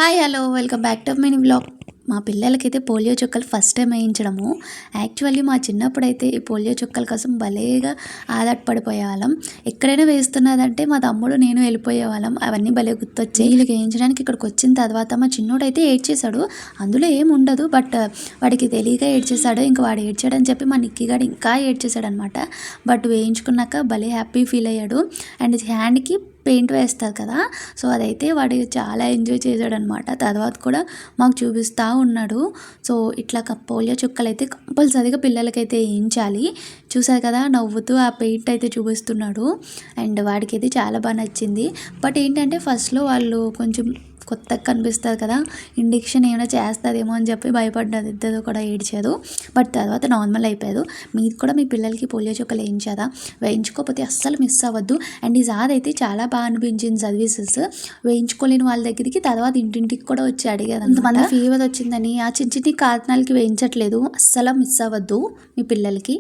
Hi hello welcome back to mini vlog. మా పిల్లలకైతే polio చుక్కలు ఫస్ట్ టైం వేయించడము. యాక్చువల్లీ మా చిన్నప్పుడైతే ఈ పోలియో చుక్కల కోసం భలేగా ఆధారపడిపోయేవాళ్ళం. ఎక్కడైనా వేస్తున్నదంటే మా తమ్ముడు నేను వెళ్ళిపోయేవాళ్ళం. అవన్నీ భలే గుర్తొచ్చాయి. వీళ్ళకి వేయించడానికి ఇక్కడికి వచ్చిన తర్వాత మా చిన్నోడైతే ఏడ్చేశాడు. అందులో ఏం ఉండదు, బట్ వాడికి తెలియక ఏడ్చేశాడు. ఇంకా వాడు ఏడ్చాడని చెప్పి మా నిక్కిగాడు ఇంకా ఏడ్చేశాడు అనమాట. బట్ వేయించుకున్నాక భలే హ్యాపీ ఫీల్ అయ్యాడు. అండ్ హ్యాండ్కి పెయింట్ వేస్తారు కదా, సో అదైతే వాడు చాలా ఎంజాయ్ చేశాడనమాట. తర్వాత కూడా మాకు చూపిస్తూ ఉన్నాడు. సో ఇట్లా పోలియో చుక్కలు అయితే కంపల్సరీగా పిల్లలకైతే వేయించాలి. చూసారు కదా, నవ్వుతూ ఆ పెయింట్ అయితే చూపిస్తున్నాడు. అండ్ వాడికి అయితే చాలా బాగా నచ్చింది. బట్ ఏంటంటే ఫస్ట్లో వాళ్ళు కొంచెం కొత్తగా కనిపిస్తుంది కదా, ఇంజెక్షన్ ఏమైనా చేస్తుందేమో అని చెప్పి భయపడ్డది. ఇద్దరు కూడా ఏడ్చారు. బట్ తర్వాత నార్మల్ అయిపోయారు. మీరు కూడా మీ పిల్లలకి పోలియో చుక్కలు వేయించారా? వేయించుకోకపోతే అస్సలు మిస్ అవ్వద్దు. అండ్ ఈ సార్ అయితే చాలా బాగా అనిపించింది సర్వీసెస్. వేయించుకోలేని వాళ్ళ దగ్గరికి తర్వాత ఇంటింటికి కూడా వచ్చి అడిగారు. కొంతమంది ఫీవర్ వచ్చిందని ఆ చిన్న చిన్న కారణాలకి వేయించట్లేదు. అస్సలు మిస్ అవ్వద్దు మీ పిల్లలకి.